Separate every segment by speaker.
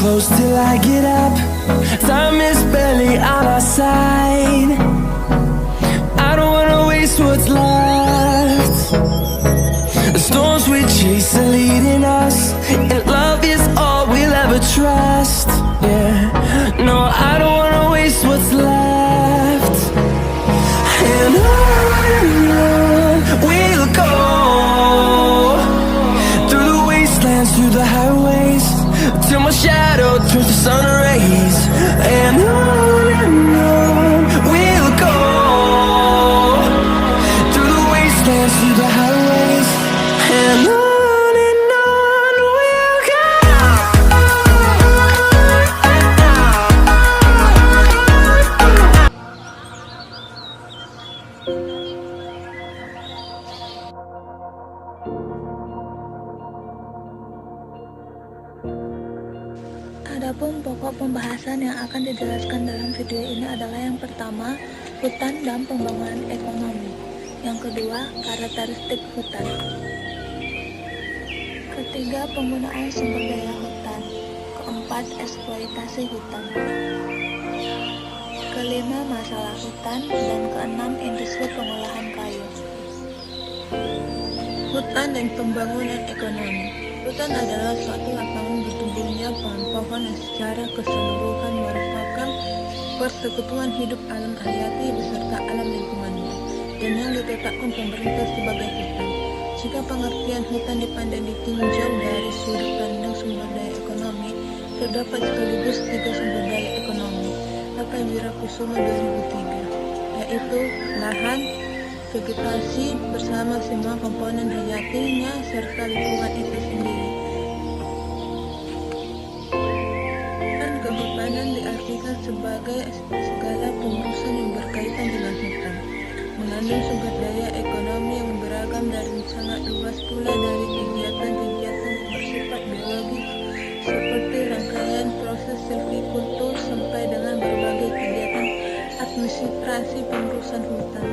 Speaker 1: close till I get up. Time is barely on our side. I don't wanna waste what's left. The storms we chase are leading us, and love is all we'll ever trust. Yeah, no, I don't wanna waste what's left. And on we'll go, through the wastelands, through the highways, till my shadow turns to sun rays. And on we'll go, through the wastelands, through the highways, and on we'll go.
Speaker 2: Adapun pokok pembahasan yang akan dijelaskan dalam video ini adalah yang pertama, hutan dan pembangunan ekonomi. Yang kedua, karakteristik hutan. Ketiga, penggunaan sumber daya hutan. Keempat, eksploitasi hutan. Kelima, masalah hutan. Dan keenam, industri pengolahan kayu. Hutan dan pembangunan ekonomi. Hutan adalah suatu lapangan bertumbuhnya pohon-pohon yang secara keseluruhan merupakan persekutuan hidup alam hayati beserta alam lingkungannya, dan yang ditetapkan pemerintah sebagai hutan. Jika pengertian hutan dipandang ditinjau dari sudut pandang sumber daya ekonomi, terdapat sekaligus 3 sumber daya ekonomi, kata Wirakusuma 2003, yaitu lahan, vegetasi bersama semua komponen hayatinya serta lingkungan itu sendiri. Dan kehutanan diartikan sebagai segala pengurusan yang berkaitan dengan hutan, mengandung sumber daya ekonomi yang beragam dan sangat luas pula, dari kegiatan-kegiatan yang bersifat biologis seperti rangkaian proses silvikultur sampai dengan berbagai kegiatan administrasi pengurusan hutan.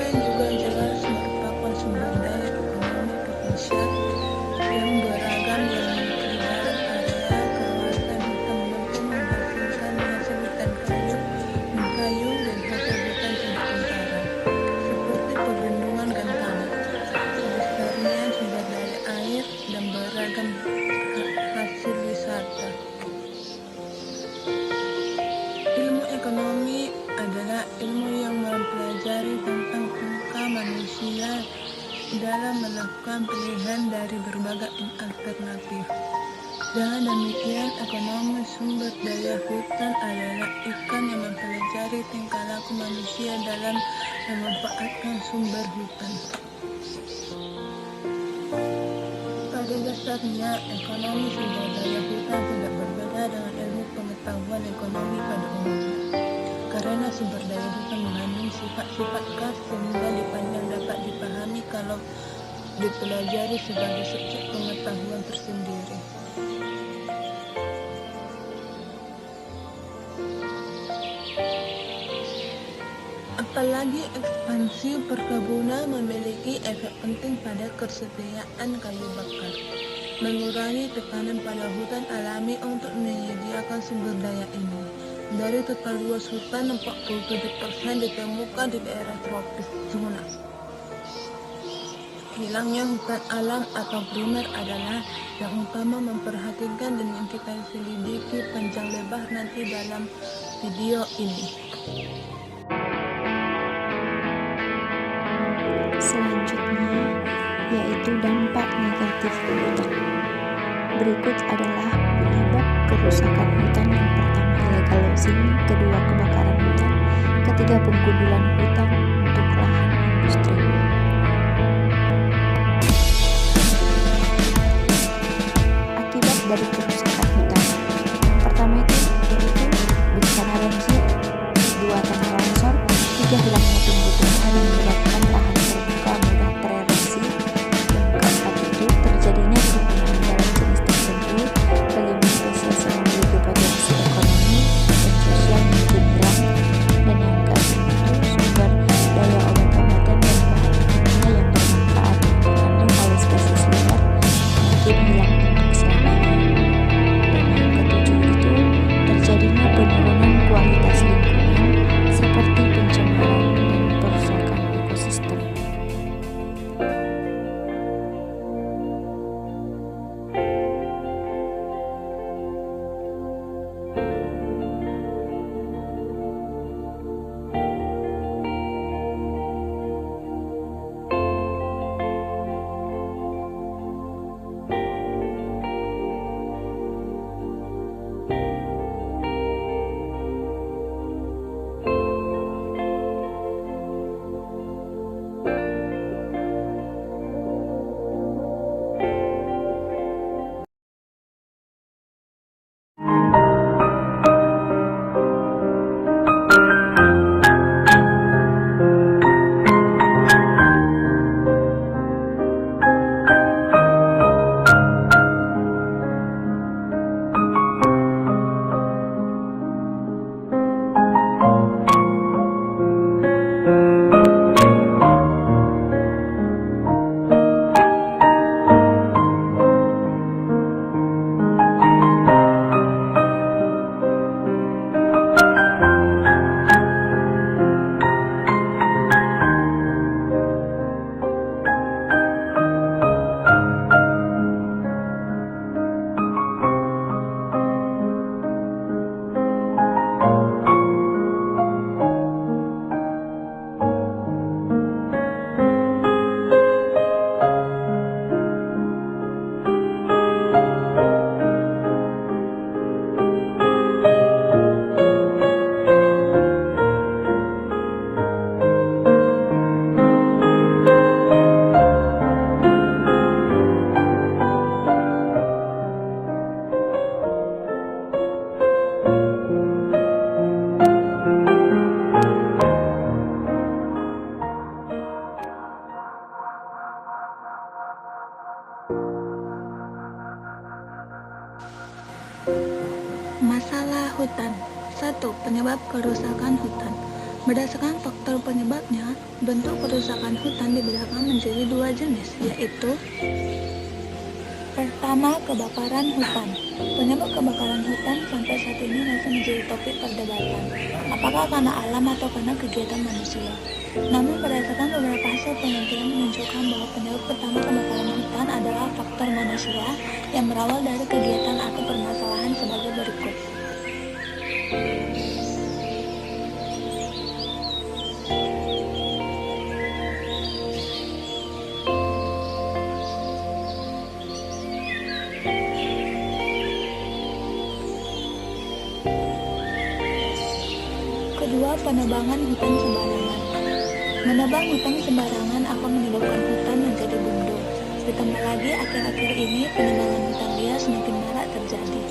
Speaker 2: Juga jelas merupakan sumber daya ekonomi potensial yang beragam yang melibatkan area kawasan hutan mampu menghasilkan hasil hutan kayu, dan hasil hutan tidak kentara, seperti pegunungan dan tanah, besarnya sumber daya air, dan beragam hasil wisata. Ilmu ekonomi adalah ilmu yang mempelajari tentang manusia dalam melakukan pilihan dari berbagai alternatif. Dengan demikian, ekonomi sumber daya hutan adalah ikan yang mempelajari tingkah laku manusia dalam memanfaatkan sumber hutan. Pada dasarnya, ekonomi sumber daya hutan tidak berbeda dengan ilmu pengetahuan ekonomi pada umumnya, karena sumber daya hutan mengandung sifat-sifat khas sehingga dipandang dapat dipahami kalau dipelajari sebagai subjek pengetahuan tersendiri. Apalagi ekspansi perkebunan memiliki efek penting pada ketersediaan kayu bakar, mengurangi tekanan pada hutan alami untuk menyediakan sumber daya ini. Dari total luas hutan, 47% ditemukan di daerah tropis zona. Hilangnya hutan alam atau primer adalah yang utama memperhatikan dan yang kita selidiki panjang lebar nanti dalam video ini.
Speaker 3: Selanjutnya, yaitu dampak negatif hutan. Berikut adalah penyebab kerusakan hutan. Yang pertama, illegal logging, kedua, kebakaran hutan, ketiga, penggundulan hutan untuk lahan industri. Akibat dari kerusakan hutan, yang pertama yaitu bencana banjir, dua, tanah longsor, tiga, hilangnya tumbuh-tumbuhan yang menyebabkan lahan terbuka mudah tererosi, yang keempat itu terjadinya kerumunan dalam jenis tertentu, kelima, spesies yang memiliki potensi ekonomi dan sosial mungkin hilang, dan yang keenam itu sumber daya obat-obatan dan bahan kimia yang bermanfaat mengandung oleh spesies liar mungkin hilang.
Speaker 2: Masalah hutan. 1. Penyebab kerusakan hutan. Berdasarkan faktor penyebabnya, bentuk kerusakan hutan dibedakan menjadi 2 jenis, yaitu pertama, kebakaran hutan. Penyebab kebakaran hutan sampai saat ini masih menjadi topik perdebatan, apakah karena alam atau karena kegiatan manusia. Namun berdasarkan beberapa hasil penelitian menunjukkan bahwa penyebab pertama kebakaran hutan adalah faktor manusia yang berawal dari kegiatan atau permasalahan sebagai berikut. Kedua, penebangan hutan sembarangan. Menebang hutan sembarangan akan menyebabkan hutan menjadi gundul. Ditambah lagi, akhir-akhir ini penebangan hutan liar semakin marak terjadi.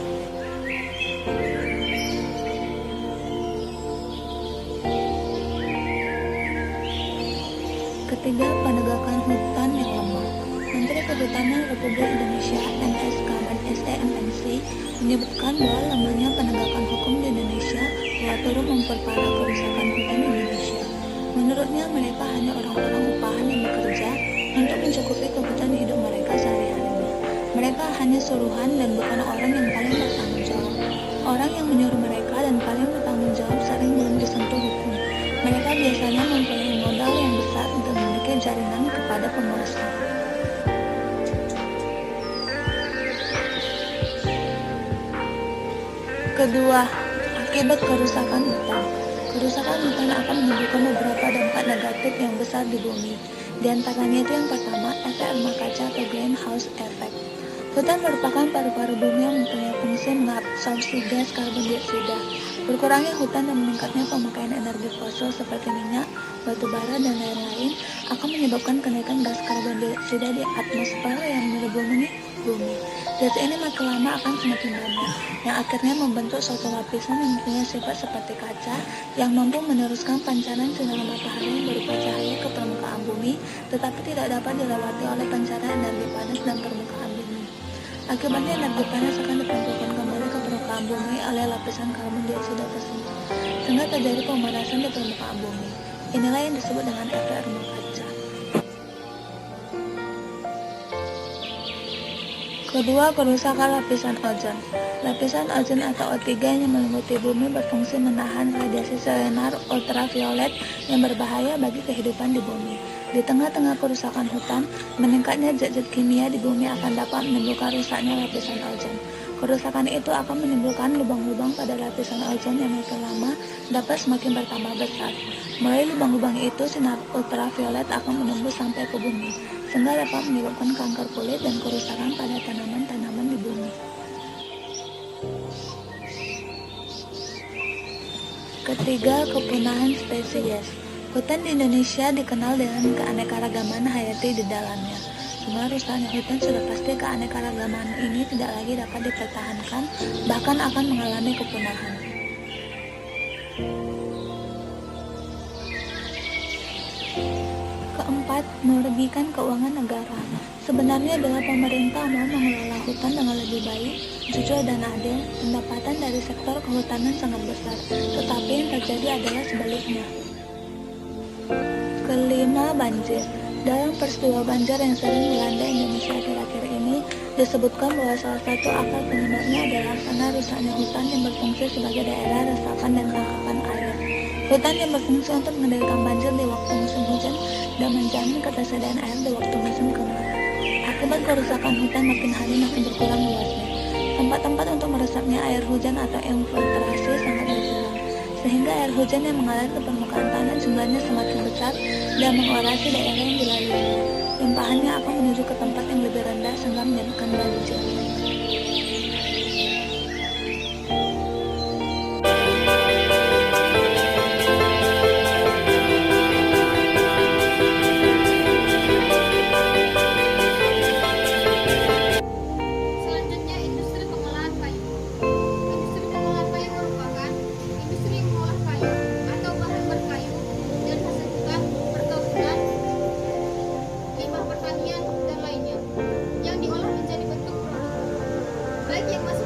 Speaker 2: Ketiga, penegakan hutan yang lemah. Menteri Kehutanan Republik Indonesia (MSK dan SEMNC) menyebutkan bahwa lemahnya penegakan hukum di Indonesia telah turut memperparah kerusakan hutan di Indonesia. Menurutnya, mereka hanya orang-orang upahan yang bekerja untuk mencukupi kebutuhan hidup mereka sehari-hari. Mereka hanya suruhan dan bukan orang yang paling bertanggung jawab. Orang yang menyuruh mereka dan paling bertanggung jawab sering belum disentuh hukum. Mereka biasanya mempunyai modal yang besar untuk memiliki jaringan kepada penguasa. Kedua, akibat kerusakan hutan. Kerusakan hutan akan menimbulkan beberapa dampak negatif yang besar di bumi. Di antaranya itu yang pertama, efek rumah kaca atau greenhouse effect. Hutan merupakan paru-paru bumi yang mempunyai fungsi mengabsorpsi gas karbon dioksida. Berkurangnya hutan dan meningkatnya pemakaian energi fosil seperti minyak, batu bara, dan lain-lain akan menyebabkan kenaikan gas karbon dioksida di atmosfer yang melindungi bumi. Gas ini makin lama akan semakin banyak, yang akhirnya membentuk suatu lapisan yang mempunyai sifat seperti kaca yang mampu meneruskan pancaran sinar matahari yang berupa cahaya ke permukaan bumi, tetapi tidak dapat dilewati oleh pancaran energi panas dan permukaan bumi. Akibatnya energi panas akan dipantulkan kembali ke permukaan bumi oleh lapisan karbon dioksida tersebut, sehingga terjadi pemanasan di permukaan bumi. Inilah yang disebut dengan efek rumah kaca. Kedua, kerusakan lapisan ozon. Lapisan ozon atau O3 yang meliputi bumi berfungsi menahan radiasi sinar ultraviolet yang berbahaya bagi kehidupan di bumi. Di tengah-tengah kerusakan hutan, meningkatnya zat-zat kimia di bumi akan dapat menimbulkan rusaknya lapisan ozon. Kerusakan itu akan menimbulkan lubang-lubang pada lapisan ozon yang makin lama dapat semakin bertambah besar. Melalui lubang-lubang itu, sinar ultraviolet akan menembus sampai ke bumi, sehingga dapat menyebabkan kanker kulit dan kerusakan pada tanaman-tanaman di bumi. Ketiga, kepunahan spesies. Hutan di Indonesia dikenal dengan keanekaragaman hayati di dalamnya. Semua rusaknya hutan sudah pasti keanekaragaman ini tidak lagi dapat dipertahankan, bahkan akan mengalami kepunahan. Keempat, merugikan keuangan negara. Sebenarnya bila pemerintah mau mengelola hutan dengan lebih baik, jujur dan adil, pendapatan dari sektor kehutanan sangat besar. Tetapi yang terjadi adalah sebaliknya. Kelima, banjir. Dalam peristiwa banjir yang sering melanda Indonesia akhir-akhir ini, disebutkan bahwa salah satu akar penyebabnya adalah karena rusaknya hutan yang berfungsi sebagai daerah resapan dan tangkapan air. Hutan yang berfungsi untuk mengendalikan banjir di waktu musim hujan dan menjamin ketersediaan air di waktu musim kemarau. Akibat kerusakan hutan makin hari makin berkurang luasnya. Tempat-tempat untuk meresapnya air hujan atau infiltrasi sangat berkurang, sehingga air hujan yang mengalir ke permukaan tanah jumlahnya semakin besar dan mengorasi daerah yang dilaluinya. Limpahannya akan menuju ke tempat yang lebih rendah sehingga menyebabkan banjir.
Speaker 4: Selanjutnya, industri pengolahan kayu. Industri pengolahan kayu merupakan industri yang mengolah kayu atau bahan berkayu dan hasil hutan, perkebunan, limbah pertanian, dan lainnya yang yang masuk